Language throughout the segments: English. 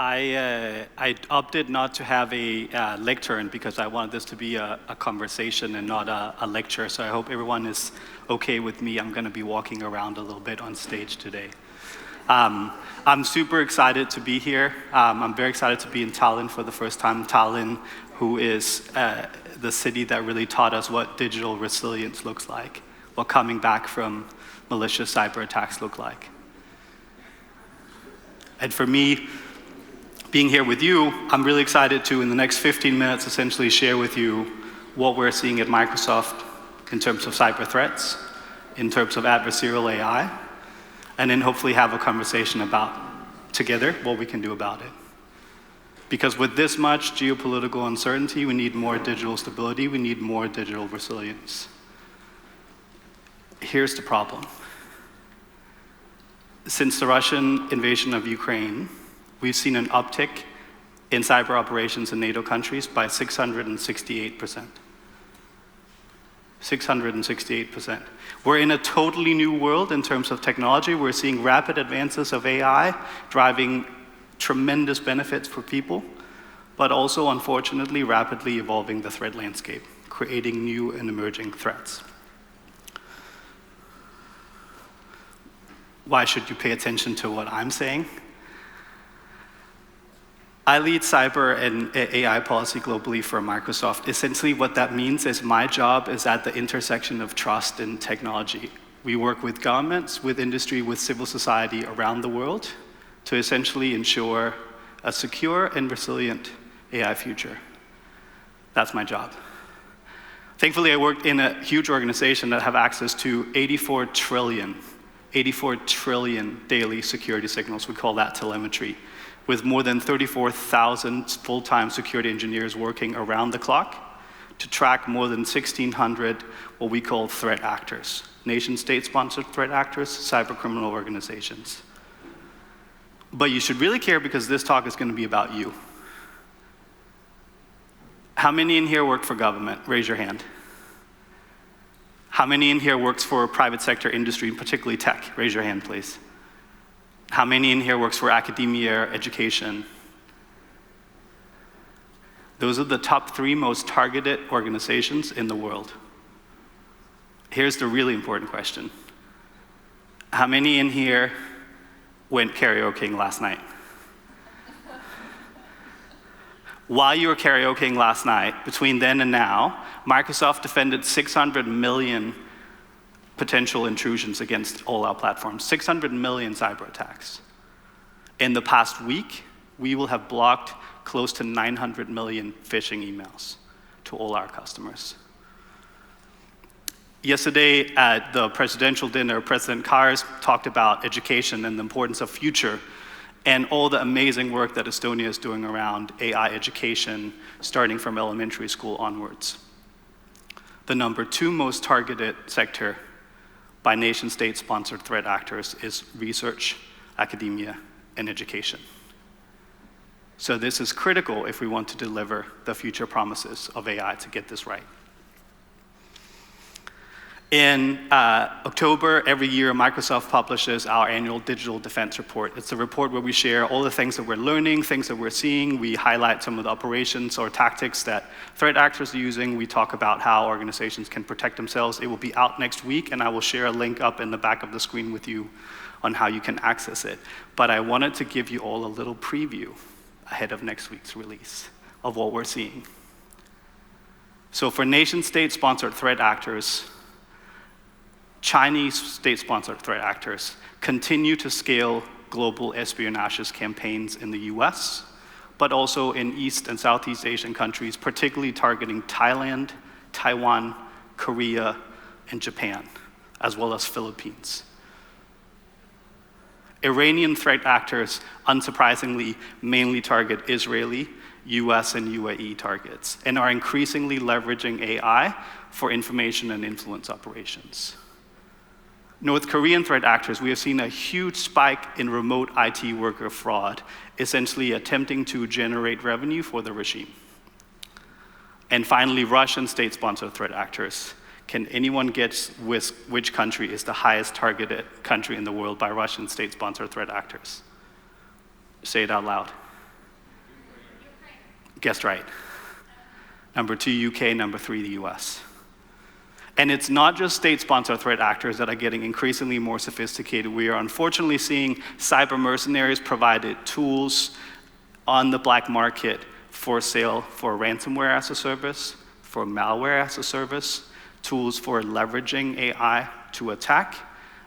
I opted not to have a lectern because I wanted this to be a conversation and not a lecture. So I hope everyone is okay with me. I'm going to be walking around a little bit on stage today. I'm super excited to be here. I'm very excited to be in Tallinn for the first time. Tallinn, who is the city that really taught us what digital resilience looks like, what coming back from malicious cyber attacks look like. And for me, being here with you, I'm really excited to, in the next 15 minutes, essentially share with you what we're seeing at Microsoft in terms of cyber threats, in terms of adversarial AI, and then hopefully have a conversation about, together, what we can do about it. Because with this much geopolitical uncertainty, we need more digital stability, we need more digital resilience. Here's the problem. Since the Russian invasion of Ukraine, we've seen an uptick in cyber operations in NATO countries by 668%. 668%. We're in a totally new world in terms of technology. We're seeing rapid advances of AI driving tremendous benefits for people, but also, unfortunately, rapidly evolving the threat landscape, creating new and emerging threats. Why should you pay attention to what I'm saying? I lead cyber and AI policy globally for Microsoft. Essentially, what that means is my job is at the intersection of trust and technology. We work with governments, with industry, with civil society around the world to essentially ensure a secure and resilient AI future. That's my job. Thankfully, I worked in a huge organization that have access to 84 trillion daily security signals. We call that telemetry, with more than 34,000 full-time security engineers working around the clock to track more than 1,600 what we call threat actors, nation-state-sponsored threat actors, cyber-criminal organizations. But you should really care because this talk is going to be about you. How many in here work for government? Raise your hand. How many in here works for private sector industry, particularly tech? Raise your hand, please. How many in here works for academia, education? Those are the top 3 most targeted organizations in the world. Here's the really important question. How many in here went karaokeing last night? While you were karaokeing last night, between then and now, Microsoft defended 600 million potential intrusions against all our platforms, 600 million cyber attacks. In the past week, we will have blocked close to 900 million phishing emails to all our customers. Yesterday at the presidential dinner, President Kars talked about education and the importance of future and all the amazing work that Estonia is doing around AI education, starting from elementary school onwards. The number 2 most targeted sector by nation-state-sponsored threat actors is research, academia, and education. So this is critical if we want to deliver the future promises of AI to get this right. In October, every year, Microsoft publishes our annual Digital Defense Report. It's a report where we share all the things that we're learning, things that we're seeing. We highlight some of the operations or tactics that threat actors are using. We talk about how organizations can protect themselves. It will be out next week, and I will share a link up in the back of the screen with you on how you can access it. But I wanted to give you all a little preview ahead of next week's release of what we're seeing. So for nation-state-sponsored threat actors, Chinese state-sponsored threat actors continue to scale global espionage campaigns in the US, but also in East and Southeast Asian countries, particularly targeting Thailand, Taiwan, Korea, and Japan, as well as Philippines. Iranian threat actors, unsurprisingly, mainly target Israeli, US, and UAE targets, and are increasingly leveraging AI for information and influence operations. North Korean threat actors, we have seen a huge spike in remote IT worker fraud, essentially attempting to generate revenue for the regime. And finally, Russian state-sponsored threat actors. Can anyone guess which country is the highest targeted country in the world by Russian state-sponsored threat actors? Say it out loud. Guessed right. Number 2, UK. Number 3, the US. And it's not just state-sponsored threat actors that are getting increasingly more sophisticated. We are unfortunately seeing cyber mercenaries provided tools on the black market for sale for ransomware as a service, for malware as a service, tools for leveraging AI to attack,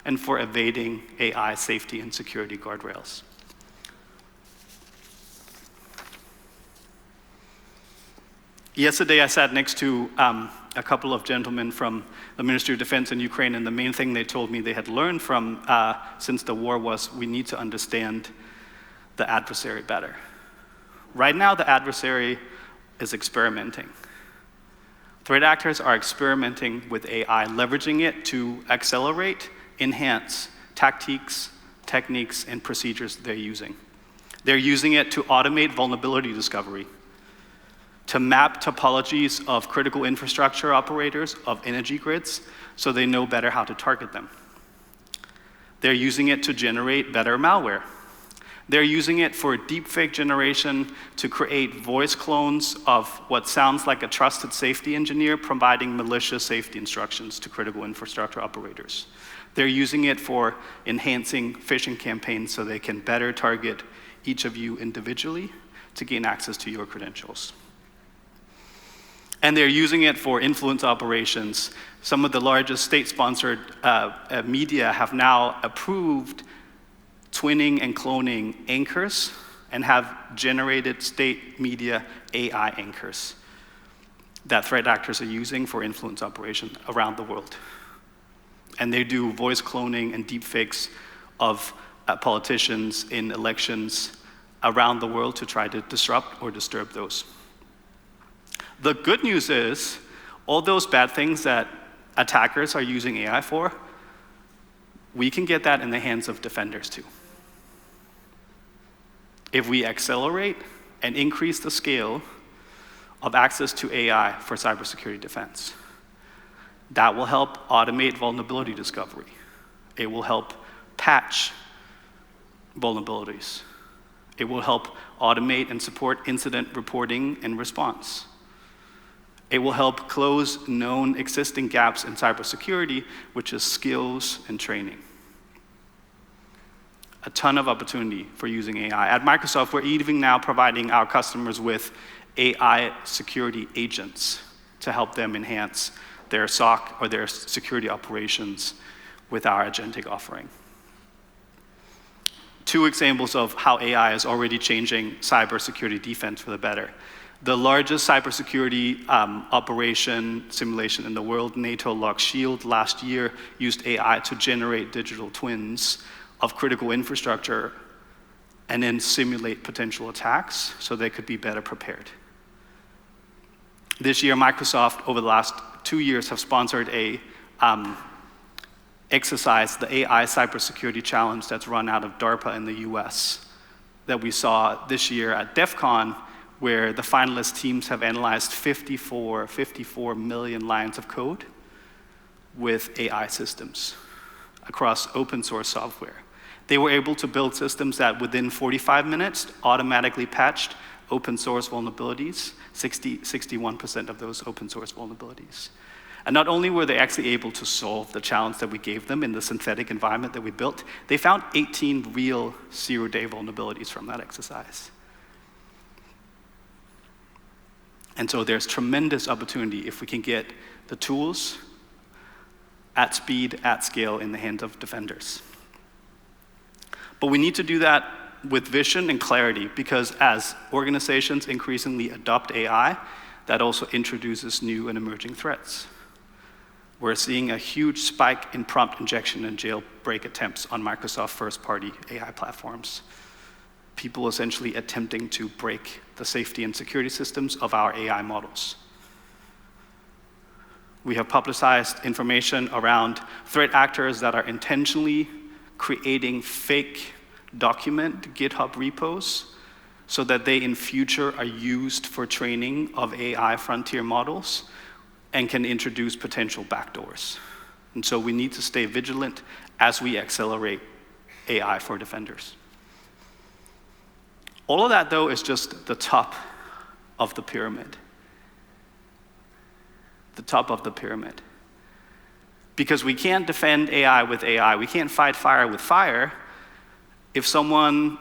and for evading AI safety and security guardrails. Yesterday, I sat next to a couple of gentlemen from the Ministry of Defense in Ukraine, and the main thing they told me they had learned from since the war was we need to understand the adversary better. Right now, the adversary is experimenting. Threat actors are experimenting with AI, leveraging it to accelerate, enhance tactics, techniques, and procedures they're using. They're using it to automate vulnerability discovery, to map topologies of critical infrastructure operators, of energy grids, so they know better how to target them. They're using it to generate better malware. They're using it for deepfake generation to create voice clones of what sounds like a trusted safety engineer providing malicious safety instructions to critical infrastructure operators. They're using it for enhancing phishing campaigns so they can better target each of you individually to gain access to your credentials. And they're using it for influence operations. Some of the largest state-sponsored media have now approved twinning and cloning anchors and have generated state media AI anchors that threat actors are using for influence operations around the world. And they do voice cloning and deepfakes of politicians in elections around the world to try to disrupt or disturb those. The good news is, all those bad things that attackers are using AI for, we can get that in the hands of defenders too. If we accelerate and increase the scale of access to AI for cybersecurity defense, that will help automate vulnerability discovery. It will help patch vulnerabilities. It will help automate and support incident reporting and response. It will help close known existing gaps in cybersecurity, which is skills and training. A ton of opportunity for using AI. At Microsoft, we're even now providing our customers with AI security agents to help them enhance their SOC or their security operations with our agentic offering. 2 examples of how AI is already changing cybersecurity defense for the better. The largest cybersecurity operation simulation in the world, NATO Lock Shield, last year used AI to generate digital twins of critical infrastructure and then simulate potential attacks so they could be better prepared. This year, Microsoft, over the last 2 years, have sponsored a exercise, the AI Cybersecurity Challenge that's run out of DARPA in the US, that we saw this year at DEF CON, where the finalist teams have analyzed 54 million lines of code with AI systems across open source software. They were able to build systems that within 45 minutes automatically patched open source vulnerabilities, 61% of those open source vulnerabilities. And not only were they actually able to solve the challenge that we gave them in the synthetic environment that we built, they found 18 real zero-day vulnerabilities from that exercise. And so there's tremendous opportunity if we can get the tools at speed, at scale, in the hands of defenders. But we need to do that with vision and clarity, because as organizations increasingly adopt AI, that also introduces new and emerging threats. We're seeing a huge spike in prompt injection and jailbreak attempts on Microsoft first-party AI platforms. People essentially attempting to break the safety and security systems of our AI models. We have publicized information around threat actors that are intentionally creating fake document GitHub repos so that they in future are used for training of AI frontier models and can introduce potential backdoors. And so we need to stay vigilant as we accelerate AI for defenders. All of that, though, is just the top of the pyramid. The top of the pyramid. Because we can't defend AI with AI. We can't fight fire with fire if someone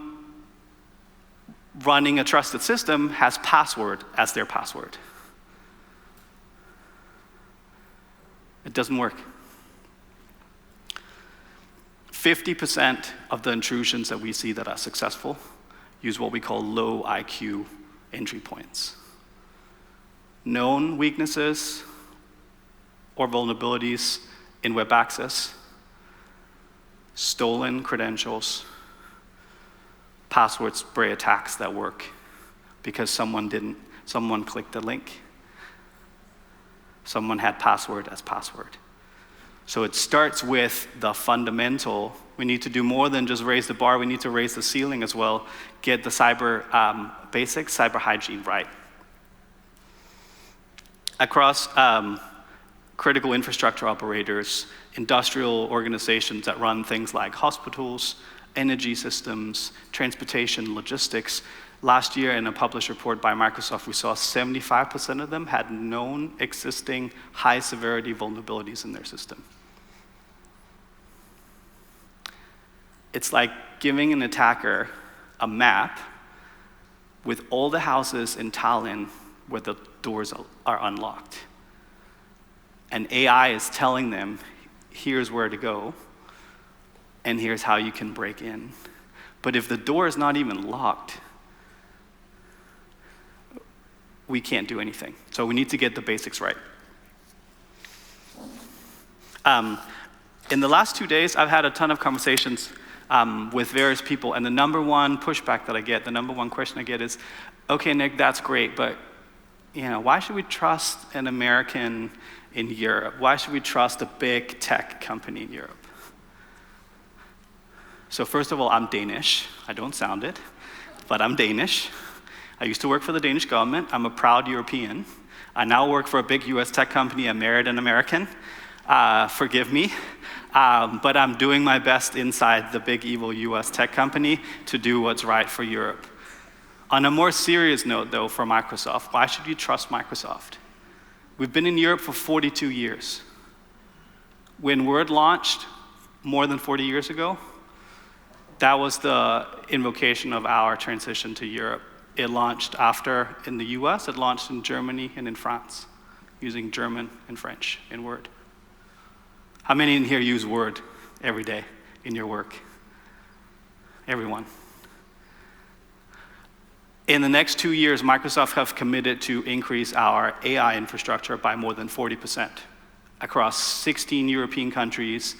running a trusted system has password as their password. It doesn't work. 50% of the intrusions that we see that are successful use what we call low IQ entry points. Known weaknesses or vulnerabilities in web access, stolen credentials, password spray attacks that work because someone clicked the link. Someone had password as password. So it starts with the fundamental. We need to do more than just raise the bar. We need to raise the ceiling as well. Get the cyber basics, cyber hygiene right. Across critical infrastructure operators, industrial organizations that run things like hospitals, energy systems, transportation, logistics. Last year in a published report by Microsoft, we saw 75% of them had known existing high severity vulnerabilities in their system. It's like giving an attacker a map with all the houses in Tallinn where the doors are unlocked. And AI is telling them, here's where to go, and here's how you can break in. But if the door is not even locked, we can't do anything. So we need to get the basics right. In the last 2 days, I've had a ton of conversations with various people, and the number one pushback that I get, the number one question I get is, okay, Nick, that's great, but why should we trust an American in Europe? Why should we trust a big tech company in Europe? So first of all, I'm Danish. I don't sound it, but I'm Danish. I used to work for the Danish government. I'm a proud European. I now work for a big US tech company. I married an American. Forgive me. But I'm doing my best inside the big evil US tech company to do what's right for Europe. On a more serious note, though, for Microsoft, why should you trust Microsoft? We've been in Europe for 42 years. When Word launched more than 40 years ago, that was the invocation of our transition to Europe. It launched after in the US, it launched in Germany and in France, using German and French in Word. How many in here use Word every day in your work? Everyone. In the next 2 years, Microsoft have committed to increase our AI infrastructure by more than 40% across 16 European countries,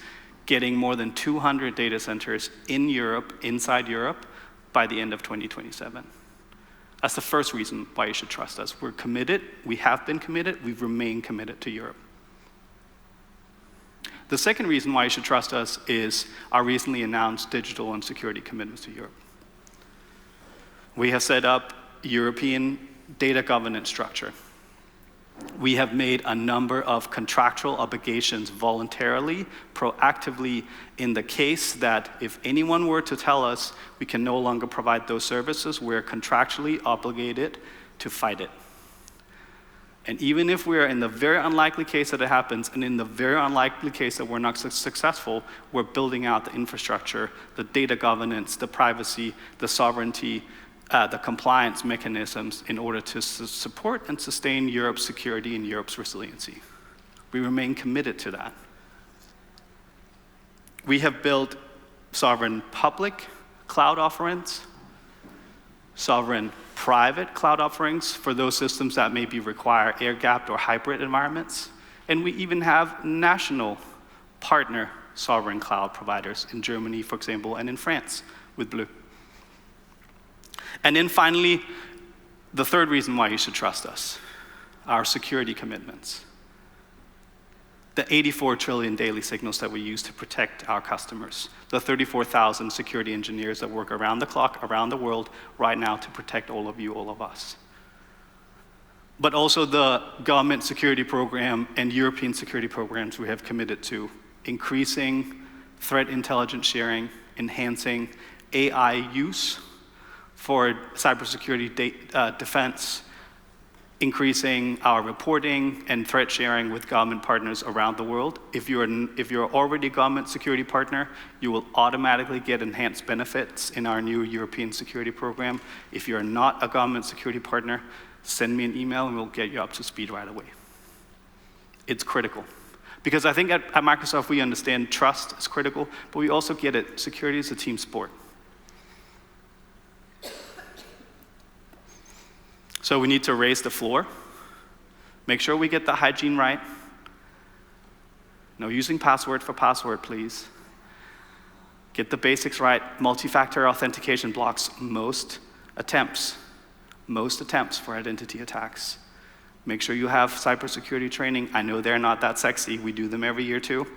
getting more than 200 data centers in Europe, inside Europe, by the end of 2027. That's the first reason why you should trust us. We're committed, we have been committed, we've remained committed to Europe. The second reason why you should trust us is our recently announced digital and security commitments to Europe. We have set up European data governance structure. We have made a number of contractual obligations voluntarily, proactively, in the case that if anyone were to tell us we can no longer provide those services, we're contractually obligated to fight it. And even if we're in the very unlikely case that it happens, and in the very unlikely case that we're not successful, we're building out the infrastructure, the data governance, the privacy, the sovereignty, the compliance mechanisms in order to support and sustain Europe's security and Europe's resiliency. We remain committed to that. We have built sovereign public cloud offerings, sovereign private cloud offerings for those systems that maybe require air-gapped or hybrid environments. And we even have national partner sovereign cloud providers in Germany, for example, and in France with Bleu. And then finally, the third reason why you should trust us, our security commitments. The 84 trillion daily signals that we use to protect our customers. The 34,000 security engineers that work around the clock, around the world, right now to protect all of you, all of us. But also the government security program and European security programs we have committed to, increasing threat intelligence sharing, enhancing AI use for cybersecurity defense, increasing our reporting and threat sharing with government partners around the world. If you're already a government security partner, you will automatically get enhanced benefits in our new European security program. If you're not a government security partner, send me an email and we'll get you up to speed right away. It's critical. Because I think at Microsoft we understand trust is critical, but we also get it, security is a team sport. So we need to raise the floor, make sure we get the hygiene right. No using password for password, please. Get the basics right. Multi-factor authentication blocks most attempts for identity attacks. Make sure you have cybersecurity training. I know they're not that sexy. We do them every year too.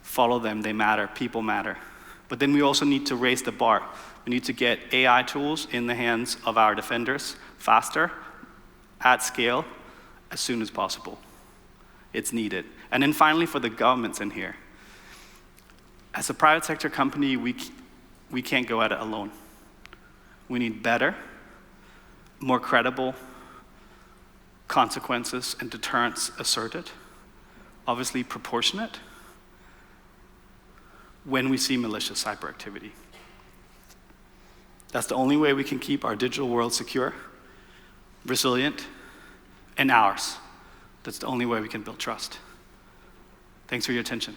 Follow them, they matter, people matter. But then we also need to raise the bar. We need to get AI tools in the hands of our defenders faster, at scale, as soon as possible. It's needed. And then finally, for the governments in here, as a private sector company, we can't go at it alone. We need better, more credible consequences and deterrence asserted, obviously proportionate, when we see malicious cyber activity. That's the only way we can keep our digital world secure, resilient, and ours. That's the only way we can build trust. Thanks for your attention.